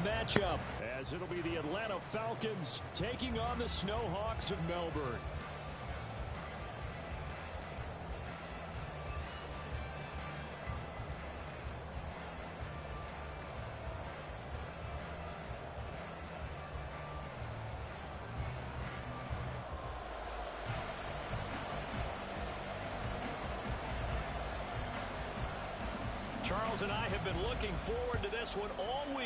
matchup, as it'll be the Atlanta Falcons taking on the Snowhawks of Melbourne. Charles and I have been looking forward to this one all week.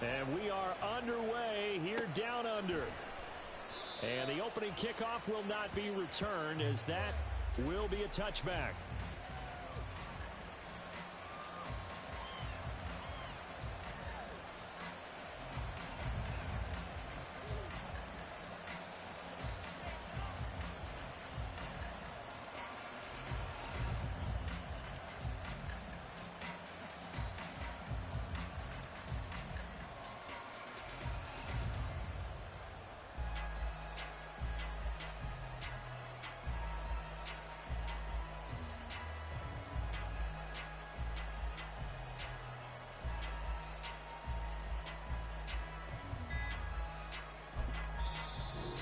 And we are underway here down under. And the opening kickoff will not be returned, as that will be a touchback.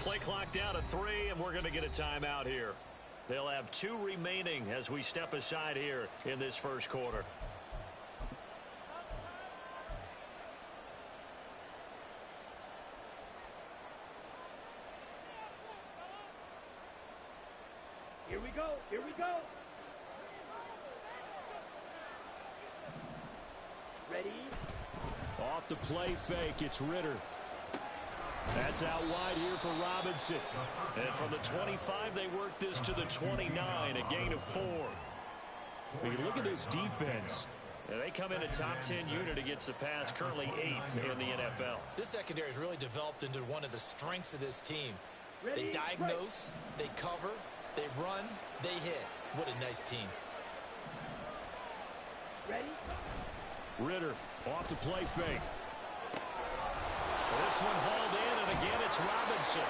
Play clock down to 3, and we're going to get a timeout here. They'll have 2 remaining as we step aside here in this first quarter. Here we go. Here we go. Ready? Off the play fake, it's Ritter. That's out wide here for Robinson. And from the 25, they work this to the 29, a gain of 4. When you look at this defense, they come in a top 10 unit against the pass, currently 8th in the NFL. This secondary has really developed into one of the strengths of this team. They diagnose, they cover, they run, they hit. What a nice team. Ready? Ritter off the play fake. This one hauled in, and again it's Robinson.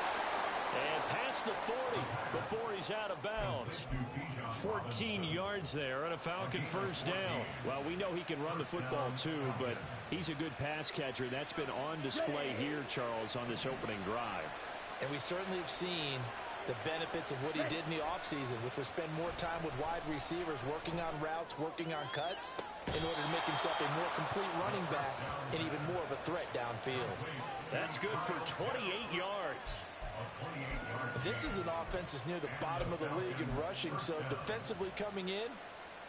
And past the 40 before he's out of bounds. 14 yards there and a Falcon first down. Well, we know he can run the football too, but he's a good pass catcher. That's been on display here, Charles, on this opening drive. And we certainly have seen the benefits of what he did in the offseason, which was spend more time with wide receivers, working on routes, working on cuts, in order to make himself a more complete running back and even more of a threat downfield. That's good for 28 yards. This is an offense that's near the bottom of the league in rushing, so defensively coming in,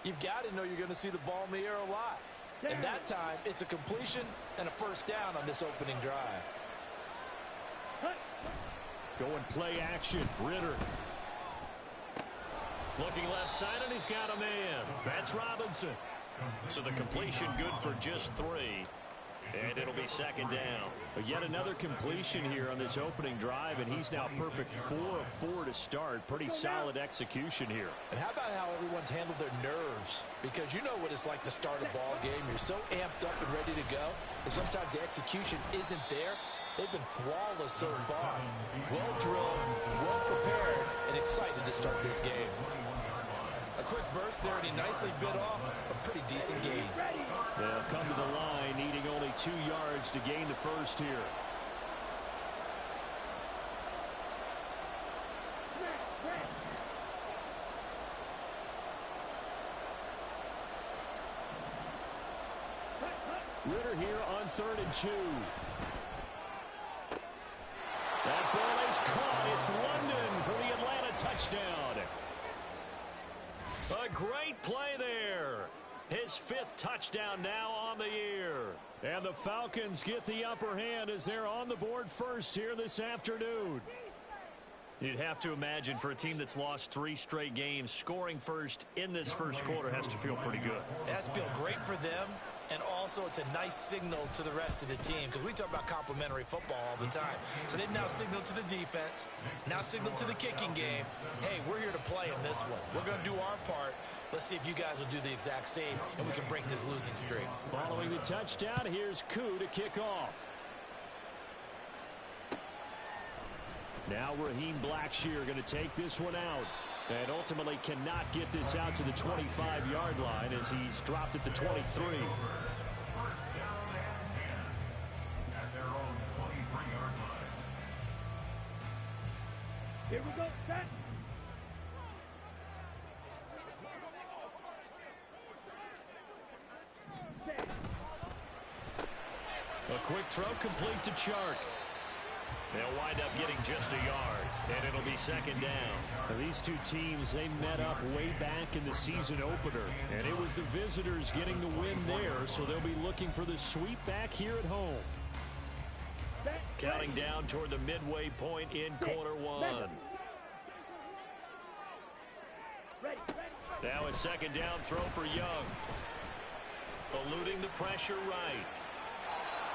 you've got to know you're going to see the ball in the air a lot. And that time, it's a completion and a first down on this opening drive. Going play action, Ritter. Looking left side, and he's got a man. That's Robinson. So the completion good for just 3. And it'll be second down. But yet another completion here on this opening drive, and he's now perfect 4 of 4 to start. Pretty solid execution here. And how about how everyone's handled their nerves? Because you know what it's like to start a ball game. You're so amped up and ready to go, and sometimes the execution isn't there. They've been flawless so far. Well drilled, well prepared, and excited to start this game. A quick burst there, and he nicely bit off a pretty decent gain. They'll come to the line, needing only 2 yards to gain the first here. Ritter here on 3rd and 2. That ball is caught. It's London for the Atlanta touchdown. A great play there. His 5th touchdown now on the year. And the Falcons get the upper hand as they're on the board first here this afternoon. You'd have to imagine for a team that's lost 3 straight games, scoring first in this first quarter has to feel pretty good. It has to feel great for them, and also it's a nice signal to the rest of the team, because we talk about complimentary football all the time. So they've now signaled to the defense, now signaled to the kicking game, hey, we're here to play in this one. We're going to do our part. Let's see if you guys will do the exact same, and we can break this losing streak. Following the touchdown, here's Koo to kick off. Now Raheem Blackshear going to take this one out. And ultimately cannot get this out to the 25-yard line as he's dropped at the 23. Here we go. Set. Set. A quick throw complete to Chark. They'll wind up getting just a yard, and it'll be second down. Now, these two teams, they met up way back in the season opener, and it was the visitors getting the win there, so they'll be looking for the sweep back here at home. Counting down toward the midway point in quarter one. Now a second down throw for Young. Eluding the pressure right.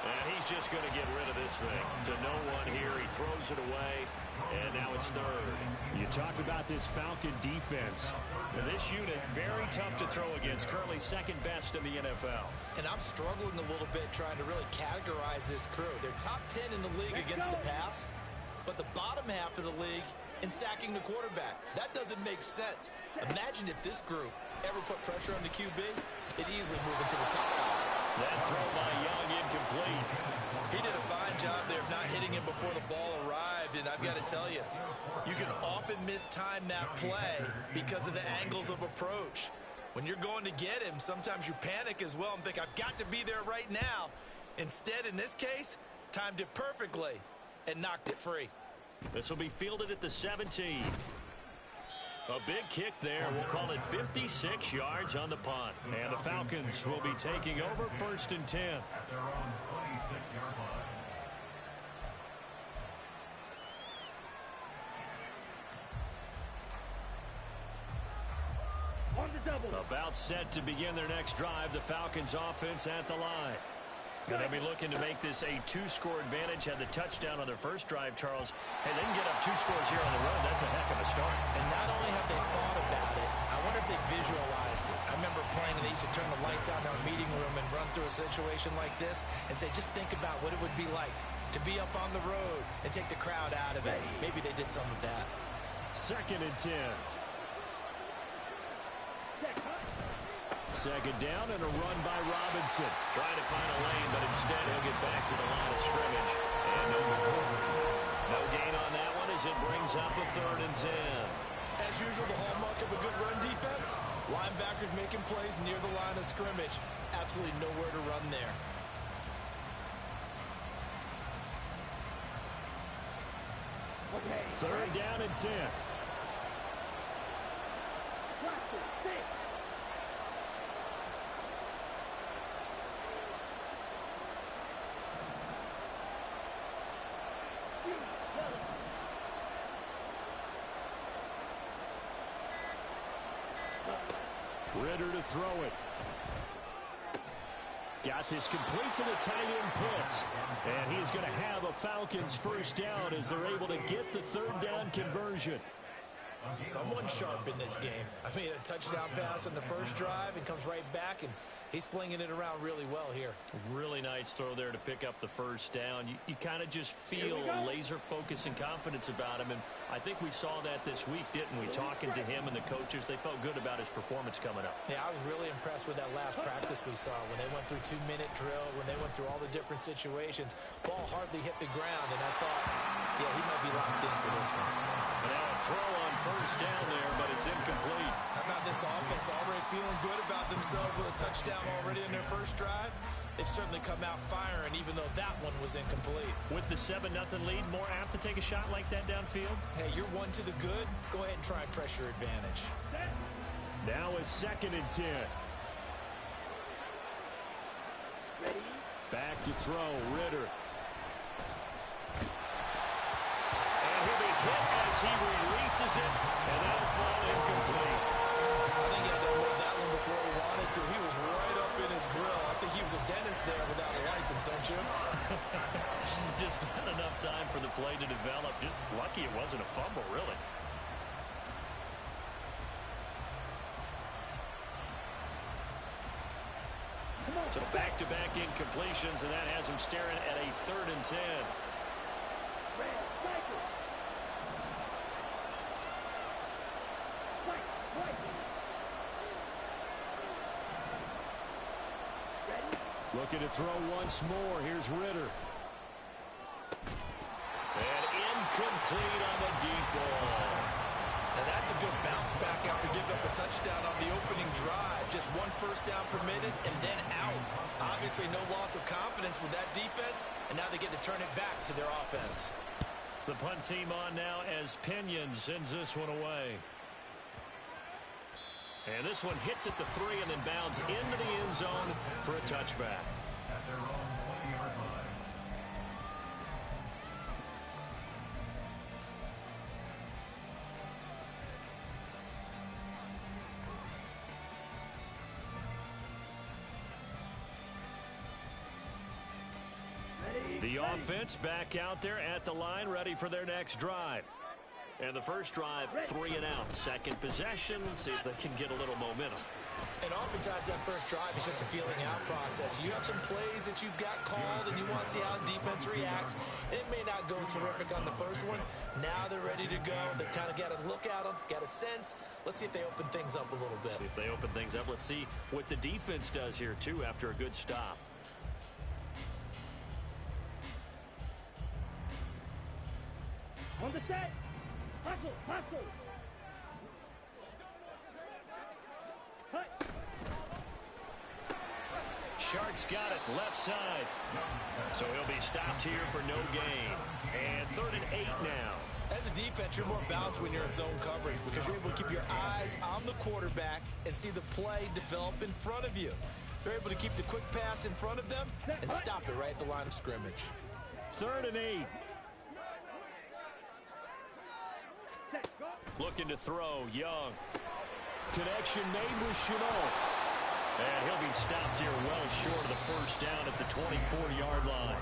And he's just going to get rid of this thing. To no one here. He throws it away. And now it's third. You talk about this Falcon defense. And this unit, very tough to throw against. Currently second best in the NFL. And I'm struggling a little bit trying to really categorize this crew. They're top 10 in the league against the pass, but the bottom half of the league in sacking the quarterback. That doesn't make sense. Imagine if this group ever put pressure on the QB, it'd easily move into the top 5. That throw by Young incomplete. He did a fine job there of not hitting him before the ball arrived, and I've got to tell you, you can often mistime that play because of the angles of approach. When you're going to get him, sometimes you panic as well and think, I've got to be there right now. Instead, in this case, timed it perfectly and knocked it free. This will be fielded at the 17. A big kick there. We'll call it 56 yards on the punt. And the Falcons will be taking over 1st and 10. At their own 26-yard line. On the double. About set to begin their next drive. The Falcons offense at the line. And they'll be looking to make this a 2-score advantage. Had the touchdown on their first drive, Charles. Hey, they can get up 2 scores here on the road. That's a heck of a start. And not only have they thought about it, I wonder if they visualized it. I remember playing, and they used to turn the lights out in our meeting room and run through a situation like this and say, just think about what it would be like to be up on the road and take the crowd out of it. Maybe they did some of that. 2nd and 10. Second down and a run by Robinson. Trying to find a lane, but instead he'll get back to the line of scrimmage. And no gain on that one as it brings up a 3rd and 10. As usual, the hallmark of a good run defense, linebackers making plays near the line of scrimmage. Absolutely nowhere to run there. Okay. 3rd down and 10. Ritter to throw it. Got this complete to the tight end Pitts. And he's going to have a Falcons first down as they're able to get the 3rd down conversion. Someone sharp in this game. I mean, a touchdown pass on the first drive and comes right back, and he's flinging it around really well here. Really nice throw there to pick up the first down. You kind of just feel laser focus and confidence about him, and I think we saw that this week, didn't we? Talking to him and the coaches, they felt good about his performance coming up. Yeah, I was really impressed with that last practice we saw when they went through 2-minute drill, when they went through all the different situations. Ball hardly hit the ground, and I thought, yeah, he might be locked in for this one. And now a throw on first down there, but it's incomplete. How about this offense already feeling good about themselves with a touchdown already in their first drive? They've certainly come out firing, even though that one was incomplete. With the 7-0 lead, more apt to take a shot like that downfield? Hey, you're one to the good. Go ahead and try pressure advantage. Now a 2nd and 10. Ready? Back to throw, Ritter. He'll be hit as he releases it, and that'll fall incomplete. I think he had to hold that one before he wanted to. He was right up in his grill. I think he was a dentist there without a license, don't you? Just not enough time for the play to develop. Just lucky it wasn't a fumble, really. So back-to-back incompletions, and that has him staring at a 3rd and 10. Looking to throw once more. Here's Ritter. And incomplete on the deep ball. good bounce back after giving up a touchdown on the opening drive. Just one first down permitted and then out. Obviously no loss of confidence with that defense, and now they get to turn it back to their offense. The punt team on now as Pinion sends this one away. And this one hits at the 3 and then bounds into the end zone for a touchback. At their own 20-yard line. The offense back out there at the line, ready for their next drive. And the first drive, 3 and out. Second possession. Let's see if they can get a little momentum. And oftentimes that first drive is just a feeling out process. You have some plays that you've got called and you want to see how defense reacts. It may not go terrific on the first one. Now they're ready to go. They've kind of got to look at them, got a sense. Let's see if they open things up a little bit. See if they open things up. Let's see what the defense does here, too, after a good stop. On the set. Hustle, hustle. Hut. Shark's got it left side. So he'll be stopped here for no gain. And 3rd and 8 now. As a defense, you're more balanced when you're in zone coverage because you're able to keep your eyes on the quarterback and see the play develop in front of you. They're able to keep the quick pass in front of them and stop it right at the line of scrimmage. 3rd and 8. Looking to throw, Young. Connection made with Chenault. And he'll be stopped here well short of the first down at the 24-yard line.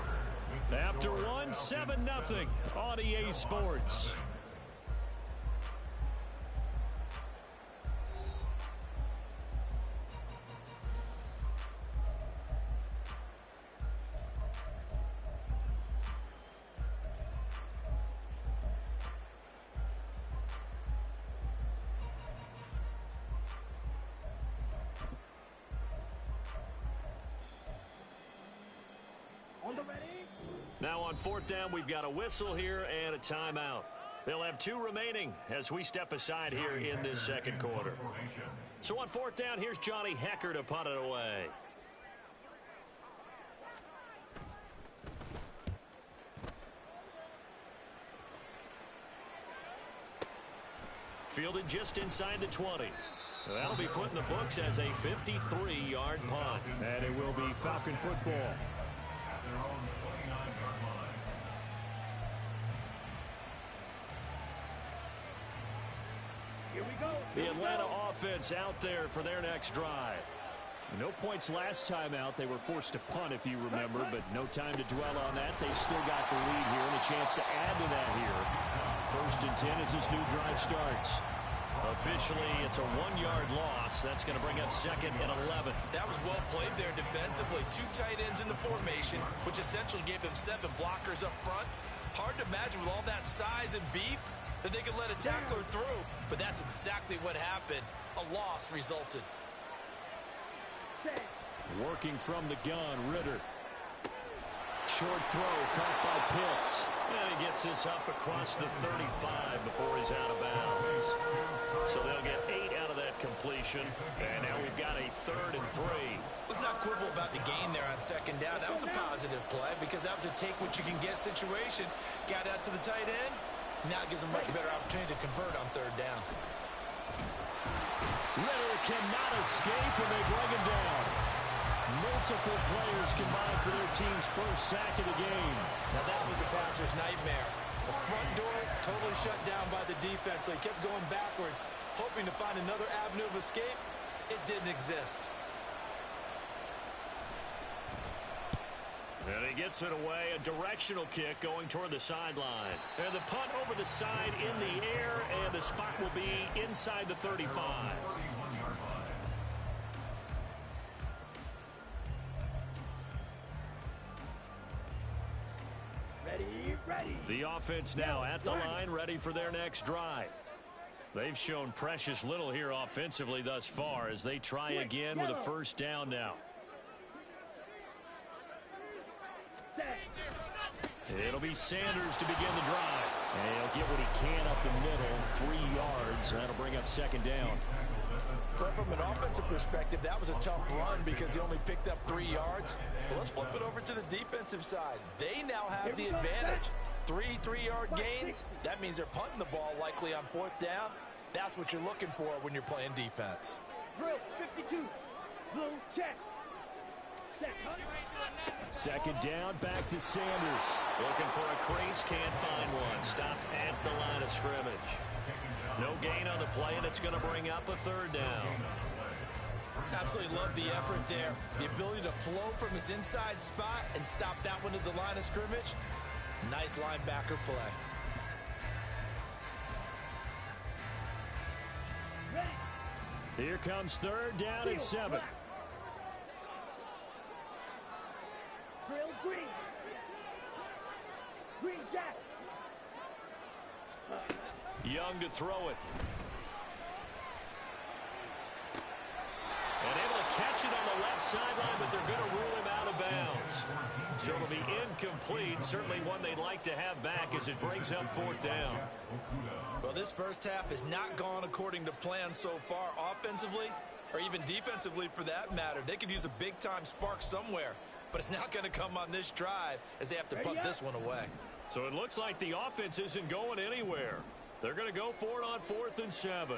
After one, 7-0 on EA Sports. Now on 4th down, we've got a whistle here and a timeout. They'll have 2 remaining as we step aside here in this second quarter. So on 4th down, here's Johnny Hecker to punt it away. Fielded just inside the 20. That'll be put in the books as a 53-yard punt. And it will be Falcon football. At their own 29-yard line. Here we go. The Atlanta offense out there for their next drive. No points last time out. They were forced to punt, if you remember, but no time to dwell on that. They've still got the lead here and a chance to add to that here. 1st and 10 as this new drive starts. Officially, it's a 1-yard loss. That's going to bring up 2nd and 11. That was well played there defensively. 2 tight ends in the formation, which essentially gave them 7 blockers up front. Hard to imagine with all that size and beef that they could let a tackler through. But that's exactly what happened. A loss resulted. Working from the gun, Ritter. Short throw caught by Pitts. And he gets this up across the 35 before he's out of bounds. So they'll get 8 out of that completion. And now we've got a 3rd and 3. Let's not quibble about the gain there on 2nd down. That was a positive play because that was a take-what-you-can-get situation. Got out to the tight end. Now it gives them a much better opportunity to convert on 3rd down. Ritter cannot escape, and they bring him down. Multiple players combined for their team's first sack of the game. Now that was a passer's nightmare. The front door totally shut down by the defense, so he kept going backwards, hoping to find another avenue of escape. It didn't exist. And he gets it away, a directional kick going toward the sideline. And the punt over the side in the air, and the spot will be inside the 35. 31-yard line. Ready. The offense now at the line, ready for their next drive. They've shown precious little here offensively thus far as they try again with a first down now. It'll be Sanders to begin the drive. And he'll get what he can up the middle, 3 yards. That'll bring up second down. But from an offensive perspective, that was a tough run because he only picked up 3 yards. Well, let's flip it over to the defensive side. They now have the advantage. 3 3-yard gains. That means they're punting the ball likely on 4th down. That's what you're looking for when you're playing defense. Drill 52. Blue check. Set. Second down, back to Sanders. Looking for a crease, can't find one. Stopped at the line of scrimmage. No gain on the play, and it's going to bring up a 3rd down. Absolutely love the effort there. The ability to flow from his inside spot and stop that one at the line of scrimmage. Nice linebacker play. Ready. Here comes 3rd down and 7. Drill green. Green jack. Young to throw it. And able to catch it on the left sideline, but they're going to rule him out of bounds. So it'll be incomplete. Certainly one they'd like to have back as it brings up 4th down. Well, this first half has not gone according to plan so far offensively or even defensively for that matter. They could use a big-time spark somewhere, but it's not going to come on this drive as they have to punt this one away. So it looks like the offense isn't going anywhere. They're going to go for it on 4th and 7.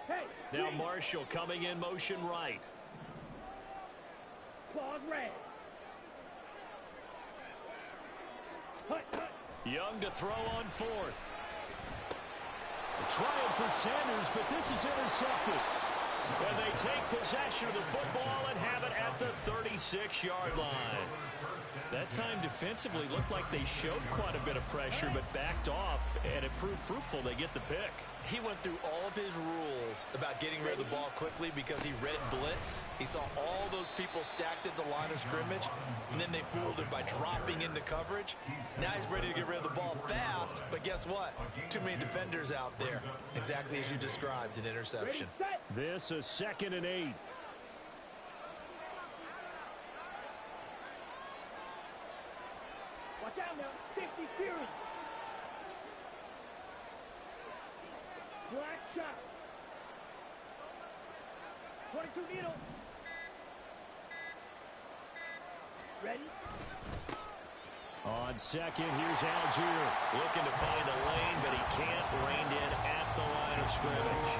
Hey. Now green. Marshall coming in motion right. Claws red. Hut, hut. Young to throw on 4th. Trying for Sanders, but this is intercepted. And they take possession of the football and have it at the 36-yard line. That time defensively looked like they showed quite a bit of pressure, but backed off, and it proved fruitful. They get the pick. He went through all of his rules about getting rid of the ball quickly because he read blitz. He saw all those people stacked at the line of scrimmage, and then they fooled him by dropping into coverage. Now he's ready to get rid of the ball fast, but guess what? Too many defenders out there. Exactly as you described, an interception. Ready, set. This is 2nd and 8. Watch out now. 50 Fury. Black shot. 22 needle. Ready? On 2nd, here's Algier. Looking to find a lane, but he can't. Reined in at the line of scrimmage.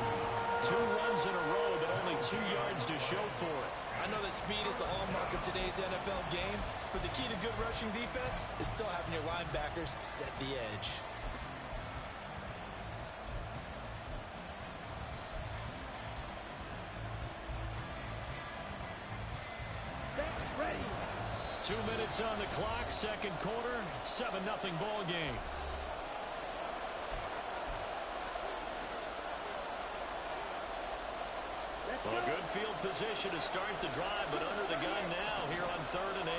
2 runs in a row, but only 2 yards to show for it. I know that speed is the hallmark of today's NFL game, but the key to good rushing defense is still having your linebackers set the edge. Ready. 2 minutes on the clock, 2nd quarter, 7-0 ball game. Well, a good field position to start the drive, but under the gun now here on 3rd and 8.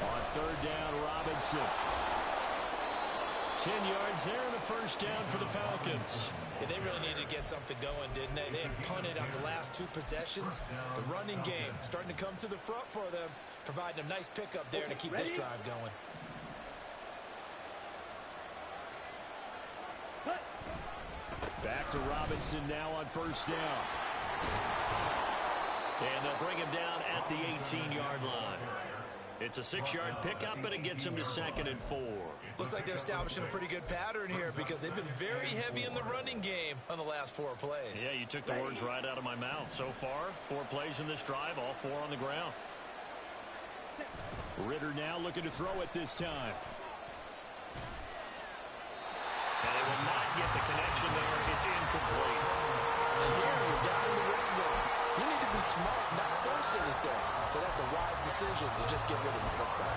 On 3rd down, Robinson. 10 yards there and a 1st down for the Falcons. Yeah, they really needed to get something going, didn't they? They had punted on the last 2 possessions. The running game starting to come to the front for them, providing a nice pickup there to keep this drive going. Back to Robinson now on 1st down. And they'll bring him down at the 18-yard line. It's a 6-yard pickup, and it gets him to 2nd and 4. Looks like they're establishing a pretty good pattern here because they've been very heavy in the running game on the last 4 plays. Yeah, you took the words right out of my mouth. So far, 4 plays in this drive, all 4 on the ground. Ritter now looking to throw it this time. And they will not get the connection there. It's incomplete. And here you're down in the red zone. You need to be smart, not force anything. So that's a wise decision to just get rid of the football.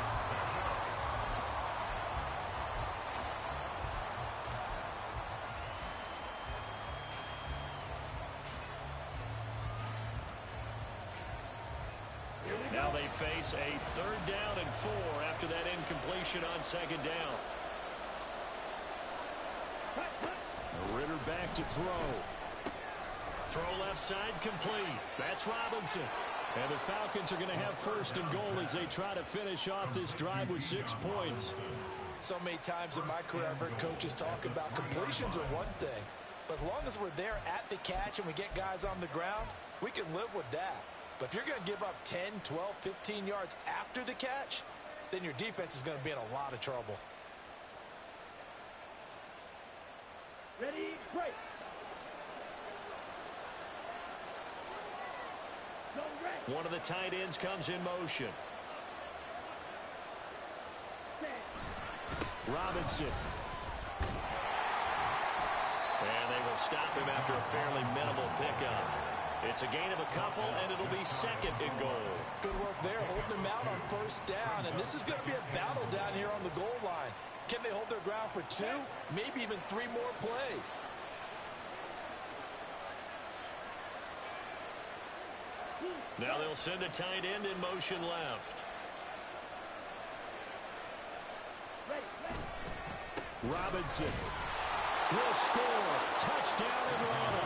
Now they face a 3rd down and 4 after that incompletion on 2nd down. Ritter back to throw. Throw left side complete. That's Robinson. And the Falcons are going to have first and goal as they try to finish off this drive with 6 points. So many times in my career, I've heard coaches talk about completions are one thing. But as long as we're there at the catch and we get guys on the ground, we can live with that. But if you're going to give up 10, 12, 15 yards after the catch, then your defense is going to be in a lot of trouble. Ready, break. Go red. One of the tight ends comes in motion. Set. Robinson. And they will stop him after a fairly minimal pickup. It's a gain of a couple, and it'll be second and goal. Good work there, holding them out on first down. And this is going to be a battle down here on the goal line. Can they hold their ground for 2, maybe even 3 more plays? Now they'll send a tight end in motion left. Robinson will score. Touchdown Atlanta.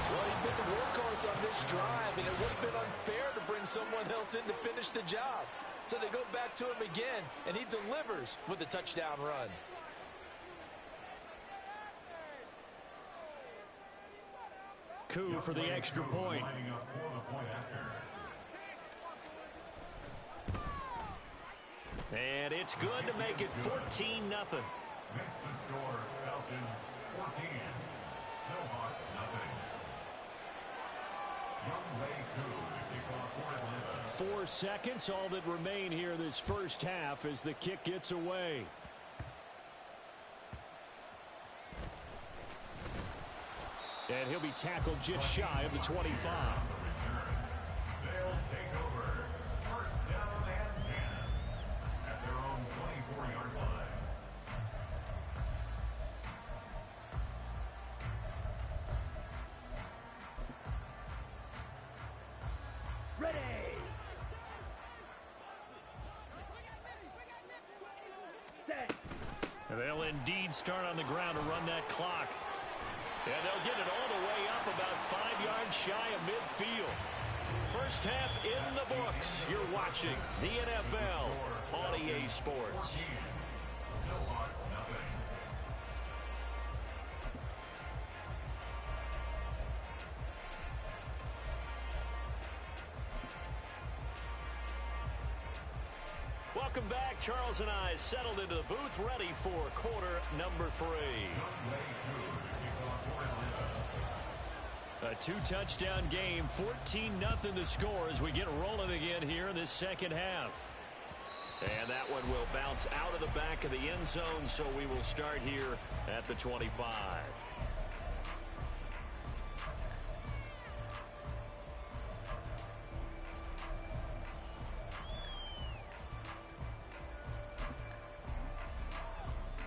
Well, he's been the workhorse on this drive, and it would have been unfair to bring someone else in to finish the job. So they go back to him again, and he delivers with a touchdown run. Coup for the extra point. Lining up for the point after. And it's good to make it 14-0. Makes the score Falcons 14, Snowhawks nothing. Young Wei Koo to kick off for Atlanta. 4 seconds, all that remain here this first half as the kick gets away. And he'll be tackled just shy of the 25. They'll take over. First down and 10 at their own 24-yard line. Ready. Set. And they'll indeed start on the ground to run that clock. And they'll get it all the way up about 5 yards shy of midfield. First half in the books. You're watching the NFL on EA Sports. Snowhawks nothing. Welcome back. Charles and I settled into the booth ready for quarter number 3. Young Wei Koo to kick off for Atlanta. A 2-touchdown game, 14-0 the score as we get rolling again here in this second half. And that one will bounce out of the back of the end zone, so we will start here at the 25.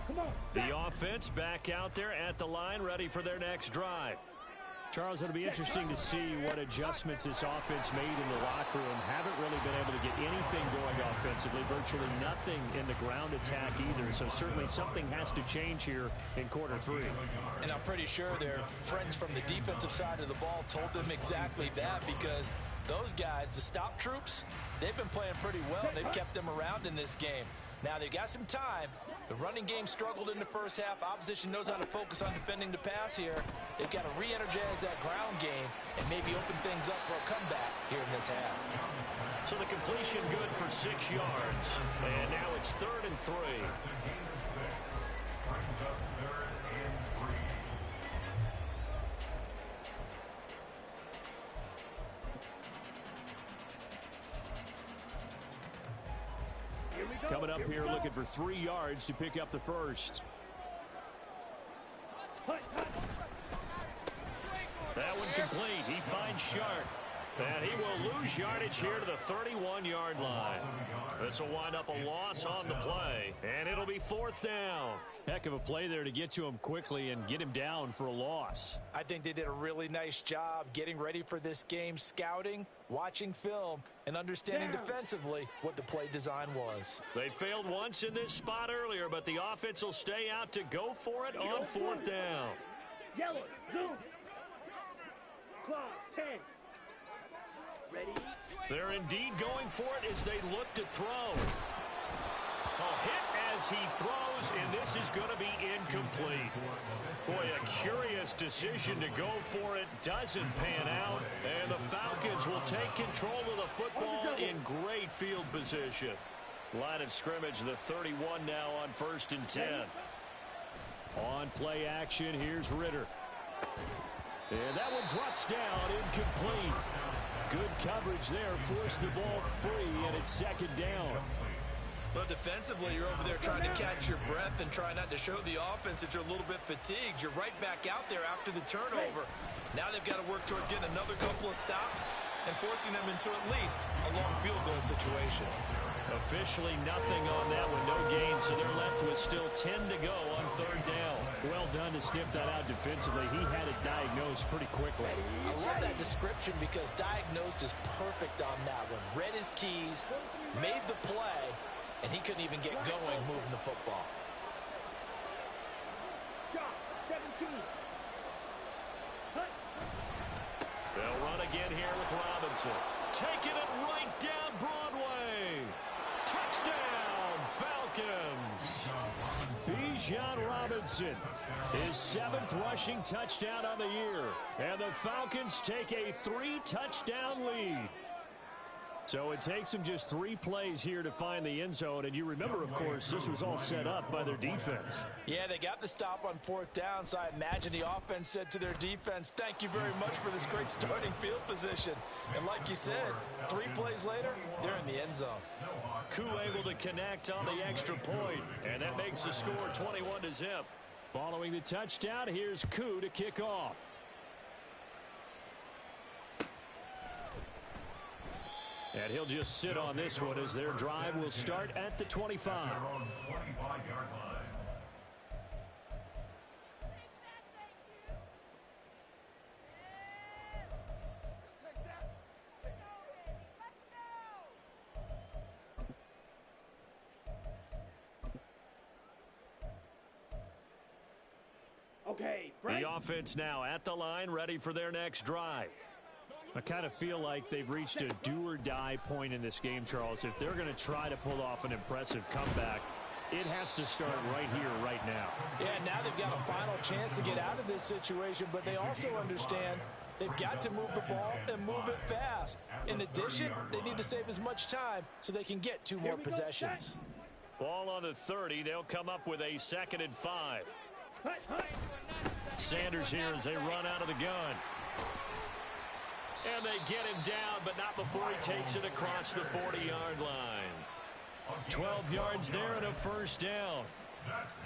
Come on. The offense back out there at the line, ready for their next drive. Charles, it'll be interesting to see what adjustments this offense made in the locker room. Haven't really been able to get anything going offensively, virtually nothing in the ground attack either. So certainly something has to change here in quarter 3. And I'm pretty sure their friends from the defensive side of the ball told them exactly that, because those guys, the stop troops, they've been playing pretty well. They've kept them around in this game. Now they've got some time. The running game struggled in the first half. Opposition knows how to focus on defending the pass here. They've got to re-energize that ground game and maybe open things up for a comeback here in this half. So the completion good for 6 yards. And now it's 3rd and 3. That's a gain of 6. Brings up 3rd and 3. Here we go. Coming up we here go. looking for 3 yards to pick up the first. Hut, hut. That one complete. He finds Sharp. And he will lose yardage here to the 31-yard line. This will wind up a loss on the play. And it'll be 4th down. Heck of a play there to get to him quickly and get him down for a loss. I think they did a really nice job getting ready for this game, scouting, watching film, and understanding defensively what the play design was. They failed once in this spot earlier, but the offense will stay out to go for it on 4th down. Yellow, zoom. Clock, 10. Ready, They're indeed going for it as they look to throw. A hit as he throws, and this is going to be incomplete. Boy, a curious decision to go for it. Doesn't pan out, and the Falcons will take control of the football in great field position. Line of scrimmage, the 31 now on 1st and 10. On play action, here's Ritter. And that one drops down, incomplete. Good coverage there, forced the ball free, and it's 2nd down. Well, defensively, you're over there trying to catch your breath and try not to show the offense that you're a little bit fatigued. You're right back out there after the turnover. Now they've got to work towards getting another couple of stops and forcing them into at least a long field goal situation. Officially nothing on that one, no gain, so they're left with still 10 to go on 3rd down. Well done to sniff that out defensively. He had it diagnosed pretty quickly. I love that description because diagnosed is perfect on that one. Read his keys, made the play, and he couldn't even get going moving the football. Shot, 17. They'll run again here with Robinson. Taking it right down Broadway. Touchdown, Falcons. Bijan Robinson, his 7th rushing touchdown on the year. And the Falcons take a 3-touchdown lead. So it takes them just 3 plays here to find the end zone. And you remember, of course, this was all set up by their defense. Yeah, they got the stop on 4th down, so I imagine the offense said to their defense, thank you very much for this great starting field position. And like you said, 3 plays later, they're in the end zone. Koo able to connect on the extra point, and that makes the score 21-0. Following the touchdown, here's Koo to kick off. And he'll just sit on this one as their drive will start at the 25. Okay, The offense now at the line, ready for their next drive. I kind of feel like they've reached a do-or-die point in this game, Charles. If they're going to try to pull off an impressive comeback, it has to start right here, right now. Yeah, now they've got a final chance to get out of this situation, but they also understand they've got to move the ball and move it fast. In addition, they need to save as much time so they can get 2 more possessions. Ball on the 30. They'll come up with a 2nd and 5. Sanders here as they run out of the gun. And they get him down, but not before he takes it across the 40-yard line. 12 yards there and a 1st down.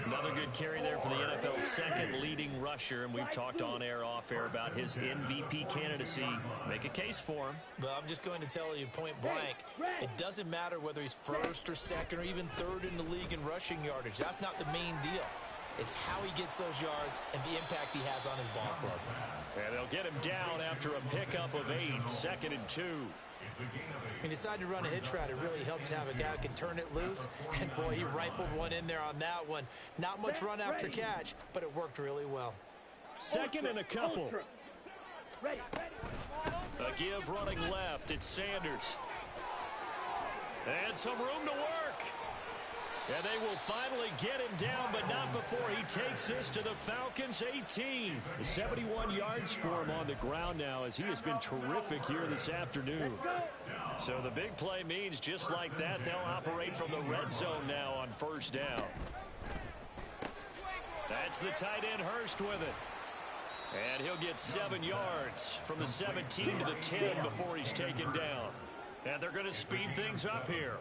Another good carry there for the NFL's 2nd leading rusher, and we've talked on air, off air about his MVP candidacy. Make a case for him. But I'm just going to tell you point blank, it doesn't matter whether he's 1st or 2nd or even 3rd in the league in rushing yardage. That's not the main deal. It's how he gets those yards and the impact he has on his ball club. And they'll get him down after a pickup of 8, 2nd and 2. He decided to run a hitch route. It really helps to have a guy who can turn it loose. And, boy, he rifled one in there on that one. Not much run after catch, but it worked really well. 2nd and a couple. Ready. A give running left. It's Sanders. And some room to work. And they will finally get him down, but not before he takes this to the Falcons' 18. 71 yards for him on the ground now, as he has been terrific here this afternoon. So the big play means just like that, they'll operate from the red zone now on 1st down. That's the tight end Hurst with it. And he'll get 7 yards from the 17 to the 10 before he's taken down. And they're going to speed things up here.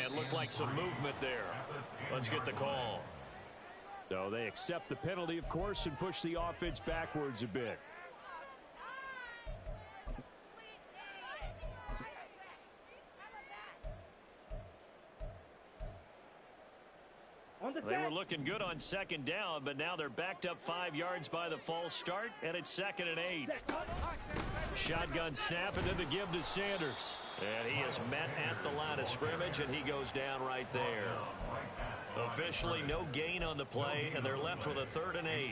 And look like some movement there. Let's get the call. So they accept the penalty, of course, and push the offense backwards a bit. They were looking good on 2nd down, but now they're backed up 5 yards by the false start, and it's 2nd and 8. Shotgun snap, and then the give to Sanders. And he is met at the line of scrimmage, and he goes down right there. Officially no gain on the play, and they're left with a 3rd and 8.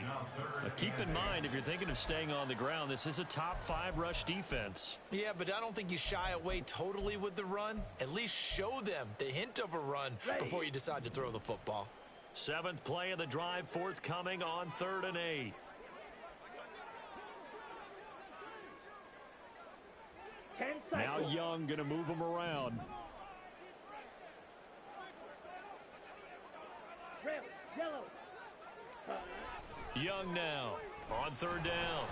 Keep in mind, if you're thinking of staying on the ground, this is a top 5 rush defense. Yeah, but I don't think you shy away totally with the run. At least show them the hint of a run before you decide to throw the football. 7th play of the drive forthcoming on 3rd and 8. Now Young going to move him around. Young now on 3rd down.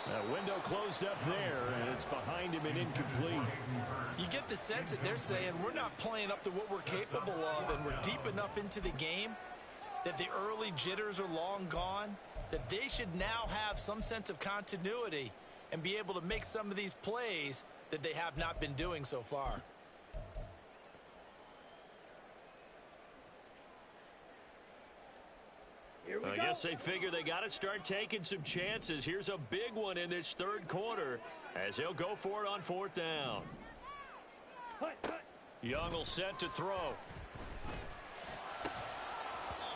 That window closed up there, and it's behind him and incomplete. You get the sense that they're saying we're not playing up to what we're capable of, and we're deep enough into the game that the early jitters are long gone, that they should now have some sense of continuity and be able to make some of these plays that they have not been doing so far. I guess they figure they got to start taking some chances. Here's a big one in this 3rd quarter as he'll go for it on 4th down. Young will set to throw.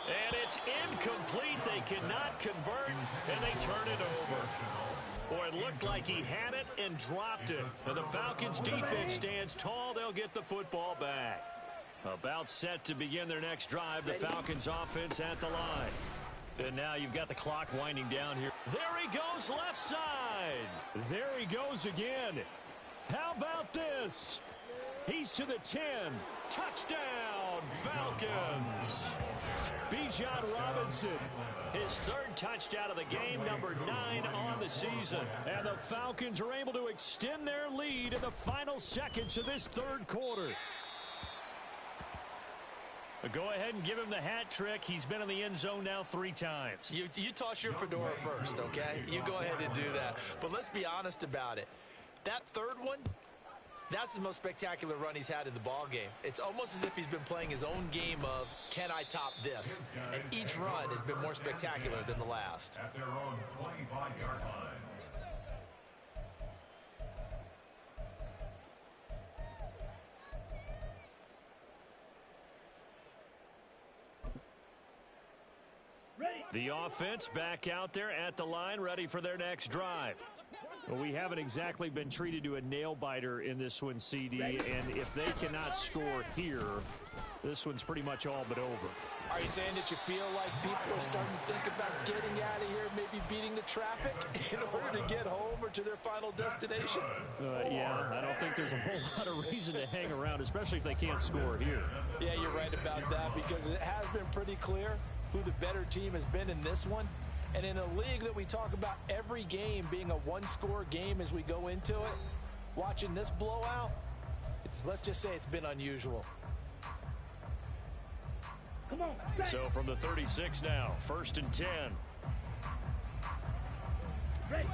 And it's incomplete. They cannot convert, and they turn it over. Boy, it looked like he had it and dropped it. And the Falcons defense stands tall. They'll get the football back. About set to begin their next drive. The Falcons offense at the line. And now you've got the clock winding down here. There he goes, left side. There he goes again. How about this? He's to the 10. Touchdown, Falcons. Bijan Robinson. His 3rd touchdown of the game, number 9 on the season. And the Falcons are able to extend their lead in the final seconds of this 3rd quarter. Go ahead and give him the hat trick. He's been in the end zone now 3 times. You toss your fedora first, okay? You go ahead and do that. But let's be honest about it. That 3rd one, that's the most spectacular run he's had in the ball game. It's almost as if he's been playing his own game of, can I top this? And each run has been more spectacular than the last. At their own 25-yard line. The offense back out there at the line, ready for their next drive. Well, we haven't exactly been treated to a nail-biter in this one, CD, and if they cannot score here, this one's pretty much all but over. Are you saying that you feel like people are starting to think about getting out of here, maybe beating the traffic in order to get home or to their final destination? Yeah, I don't think there's a whole lot of reason to hang around, especially if they can't score here. Yeah, you're right about that, because it has been pretty clear who the better team has been in this one. And in a league that we talk about every game being a one-score game as we go into it, watching this blowout, let's just say it's been unusual. Come on. So from the 36 now, 1st and 10. Ready.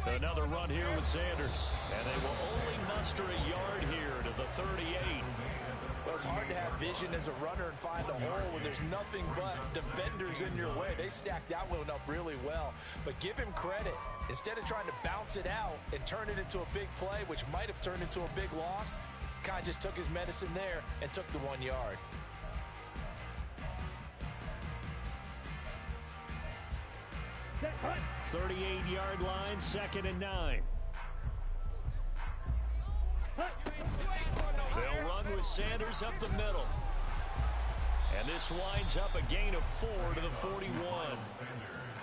Another run here with Sanders. And they will only muster a yard here to the 38. Well, it's hard to have vision as a runner and find a hole when there's nothing but defenders in your way. They stacked that one up really well. But give him credit. Instead of trying to bounce it out and turn it into a big play, which might have turned into a big loss, kind of just took his medicine there and took the 1 yard. Set, hut. 38-yard line, 2nd and 9. They'll run with Sanders up the middle. And this winds up a gain of 4 to the 41.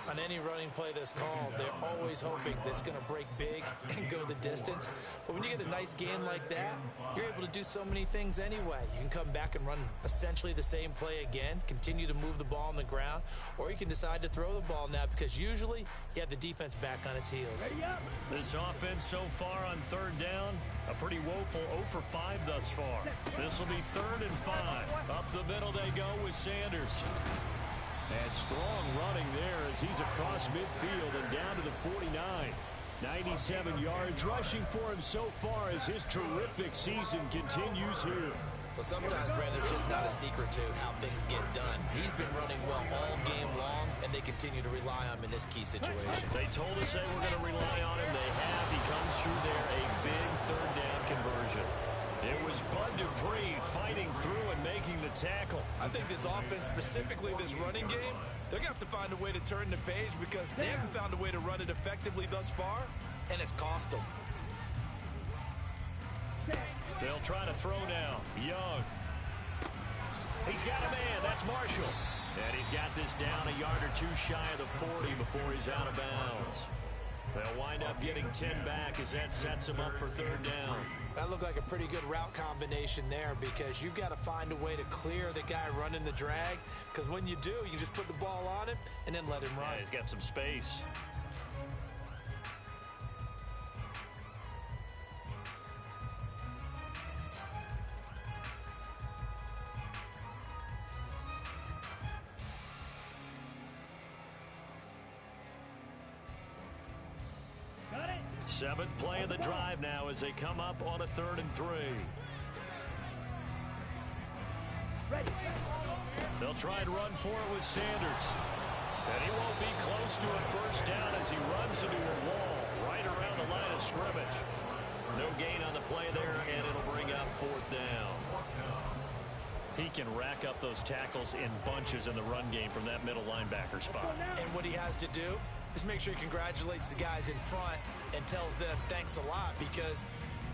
On any running play that's called, they're always hoping that it's going to break big and go the distance. But when you get a nice gain like that, you're able to do so many things anyway. You can come back and run essentially the same play again, continue to move the ball on the ground, or you can decide to throw the ball now because usually you have the defense back on its heels. Ready up. This offense so far on 3rd down, a pretty woeful 0 for 5 thus far. This will be 3rd and 5. Up the middle they go with Sanders. And strong running there as he's across midfield and down to the 49. 97 yards rushing for him so far as his terrific season continues here. Well, sometimes, Brandon, there's just not a secret to how things get done. He's been running well all game long, and they continue to rely on him in this key situation. They told us they were going to rely on him. They have. He comes through there, a big 3rd down conversion. three, fighting through and making the tackle. I think this offense, specifically this running game, they're going to have to find a way to turn the page because they haven't found a way to run it effectively thus far, and it's cost them. They'll try to throw now. Young. He's got a man. That's Marshall. And he's got this down a yard or two shy of the 40 before he's out of bounds. They'll wind up getting 10 back as that sets him up for third down. That looked like a pretty good route combination there because you've got to find a way to clear the guy running the drag, because when you do, you just put the ball on him and then let him run. Yeah, he's got some space. Seventh play of the drive now as they come up on a 3rd and 3. They'll try and run for it with Sanders. And he won't be close to a first down as he runs into a wall right around the line of scrimmage. No gain on the play there, and it'll bring up 4th down. He can rack up those tackles in bunches in the run game from that middle linebacker spot. And what he has to do is make sure he congratulates the guys in front and tells them thanks a lot, because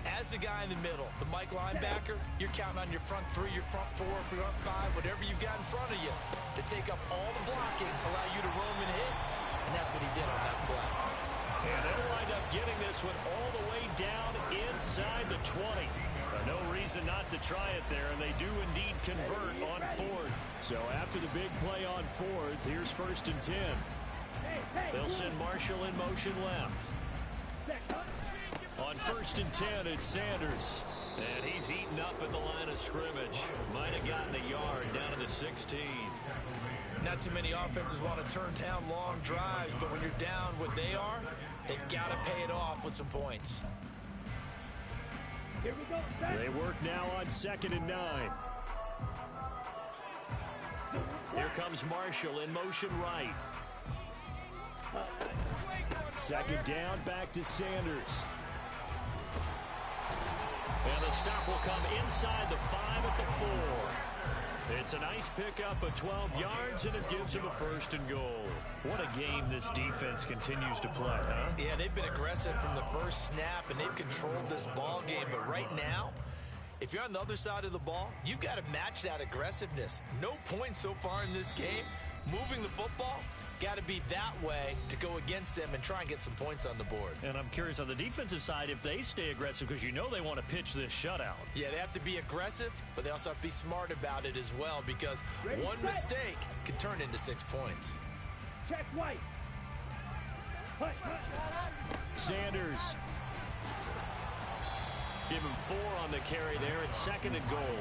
as the guy in the middle, the Mike linebacker, you're counting on your front 3, your front 4, front 5, whatever you've got in front of you to take up all the blocking, allow you to roam and hit, and that's what he did on that play. And they'll wind up getting this one all the way down inside the 20. No reason not to try it there, and they do indeed convert on 4th. So after the big play on 4th, here's 1st and 10. They'll send Marshall in motion left. On 1st and 10, it's Sanders. And he's heating up at the line of scrimmage. Might have gotten a yard down to the 16. Not too many offenses want to turn down long drives, but when you're down what they are, they've got to pay it off with some points. Here we go, They work now on 2nd and 9. Here comes Marshall in motion right. 2nd down, back to Sanders. And the stop will come inside the 5 at the 4. It's a nice pickup of 12 yards, and it gives him a 1st and goal. What a game this defense continues to play, huh? Yeah, they've been aggressive from the first snap, and they've controlled this ball game. But right now, if you're on the other side of the ball, you've got to match that aggressiveness. No points so far in this game. Moving the football, got to be that way to go against them and try and get some points on the board. And I'm curious on the defensive side if they stay aggressive, because you know they want to pitch this shutout. Yeah, they have to be aggressive, but they also have to be smart about it as well, because one mistake can turn into 6 points. Check white. Sanders. Give him 4 on the carry there at 2nd and goal.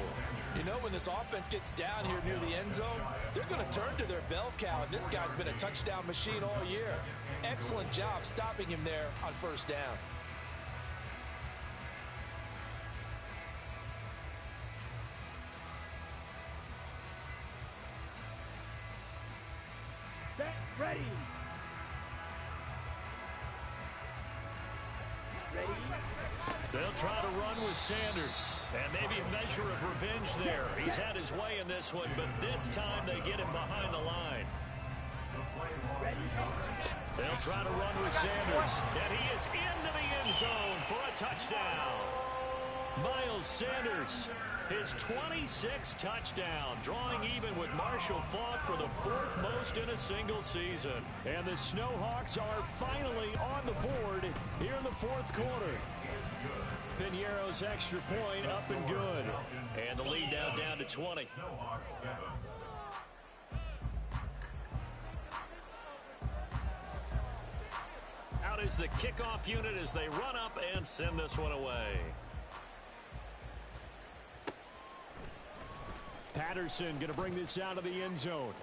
You know, when this offense gets down here near the end zone, they're going to turn to their bell cow, and this guy's been a touchdown machine all year. Excellent job stopping him there on 1st down. Set, ready. Ready. They'll try to run with Sanders, and maybe a measure of revenge there. He's had his way in this one, but this time they get him behind the line. They'll try to run with Sanders, and he is into the end zone for a touchdown. Miles Sanders, his 26th touchdown, drawing even with Marshall Faulk for the 4th most in a single season. And the Snowhawks are finally on the board here in the 4th quarter. Piñeiro's extra point up and good. And the lead now down to 20. Out is the kickoff unit as they run up and send this one away. Patterson going to bring this out of the end zone.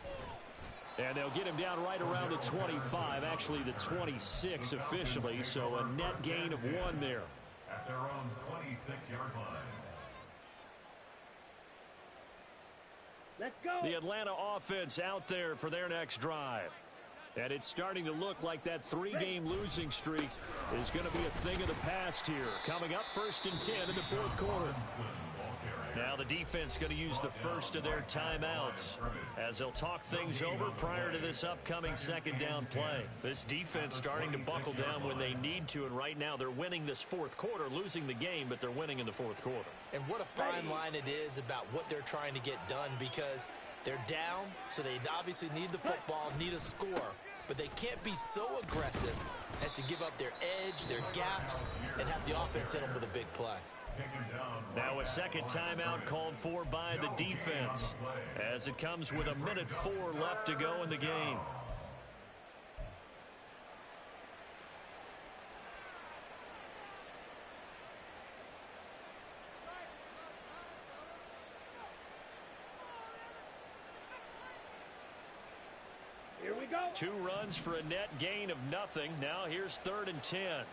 And they'll get him down right around the 25, actually the 26 officially, so a net gain of 1 there. At their own 26-yard line. Let's go. The Atlanta offense out there for their next drive. And it's starting to look like that 3-game losing streak is going to be a thing of the past here. Coming up 1st and 10 in the 4th quarter. Now the defense going to use the first of their timeouts as they'll talk things over prior to this upcoming 2nd down play. This defense starting to buckle down when they need to, and right now they're winning this 4th quarter, losing the game, but they're winning in the 4th quarter. And what a fine line it is about what they're trying to get done, because they're down, so they obviously need the football, need a score, but they can't be so aggressive as to give up their edge, their gaps, and have the offense hit them with a big play. Now a 2nd timeout called for by the defense as it comes with 1:04 left to go in the game. Here we go. 2 runs for a net gain of nothing. Now here's 3rd and 10.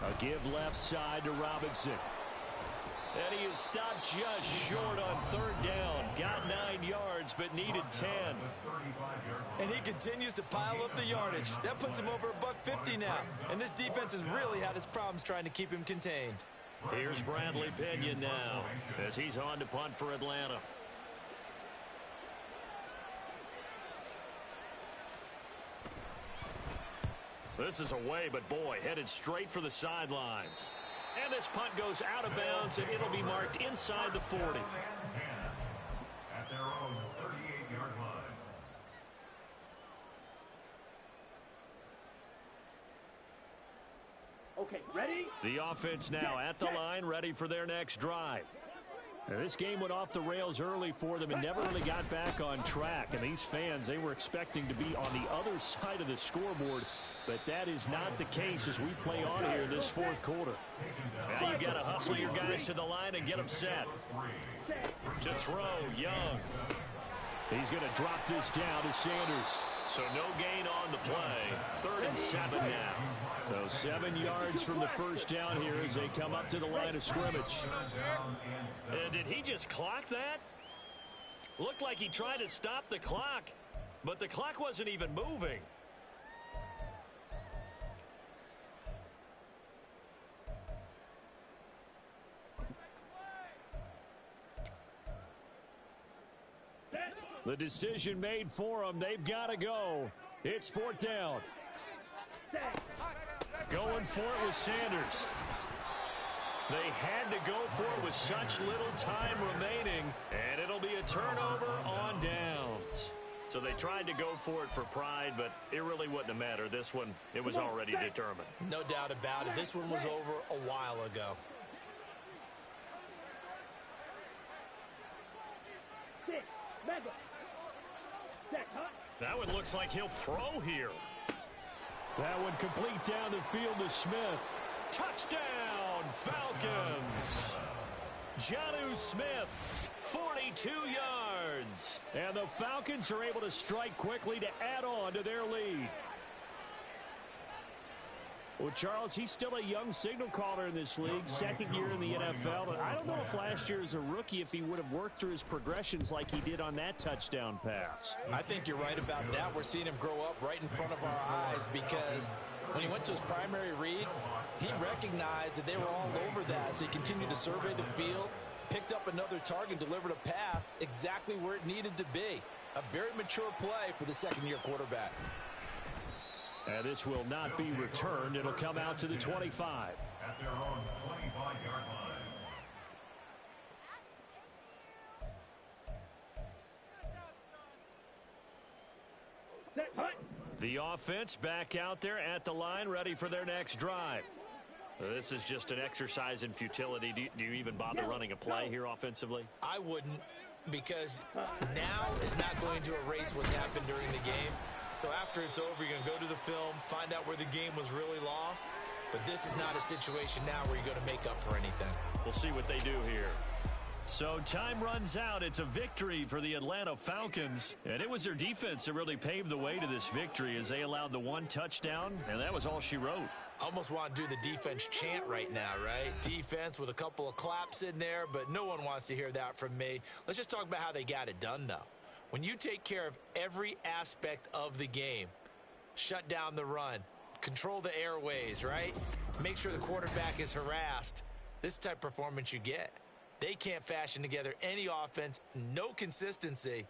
A give left side to Robinson. And he is stopped just short on 3rd down. Got 9 yards, but needed 10. And he continues to pile up the yardage. That puts him over $150 now. And this defense has really had its problems trying to keep him contained. Here's Bradley Pinion now as he's on to punt for Atlanta. This is away, but boy, headed straight for the sidelines. And this punt goes out of bounds, and it'll be marked inside the 40. At their own 38-yard line. Okay, ready? The offense now at the line, ready for their next drive. Now, this game went off the rails early for them and never really got back on track. And these fans, they were expecting to be on the other side of the scoreboard. But that is not the case as we play on here this 4th quarter. Now you got to hustle your guys to the line and get them set. To throw, Young. He's going to drop this down to Sanders. So no gain on the play. 3rd and 7 now. So 7 yards from the 1st down here as they come up to the line of scrimmage. Did he just clock that? Looked like he tried to stop the clock, but the clock wasn't even moving. The decision made for them. They've got to go. It's 4th down. Going for it with Sanders. They had to go for it with such little time remaining, and it'll be a turnover on downs. So they tried to go for it for pride, but it really wouldn't have mattered. This one, it was already determined. No doubt about it. This one was over a while ago. That one looks like he'll throw here. That one complete down the field to Smith. Touchdown, Falcons. Jonnu Smith, 42 yards. And the Falcons are able to strike quickly to add on to their lead. Well, Charles, he's still a young signal caller in this league, 2nd year in the NFL. And I don't know if last year as a rookie, if he would have worked through his progressions like he did on that touchdown pass. I think you're right about that. We're seeing him grow up right in front of our eyes, because when he went to his primary read, he recognized that they were all over that. So he continued to survey the field, picked up another target, delivered a pass exactly where it needed to be. A very mature play for the 2nd-year quarterback. And this will not be returned. It'll come out to the 25. At their own 25-yard line. The offense back out there at the line, ready for their next drive. This is just an exercise in futility. Do you even bother running a play here offensively? I wouldn't, because now is not going to erase what's happened during the game. So after it's over, you're going to go to the film, find out where the game was really lost. But this is not a situation now where you're going to make up for anything. We'll see what they do here. So time runs out. It's a victory for the Atlanta Falcons. And it was their defense that really paved the way to this victory as they allowed the 1 touchdown, and that was all she wrote. Almost want to do the defense chant right now, right? Defense with a couple of claps in there, but no one wants to hear that from me. Let's just talk about how they got it done, though. When you take care of every aspect of the game, shut down the run, control the airways, right? Make sure the quarterback is harassed. This type of performance you get. They can't fashion together any offense, no consistency.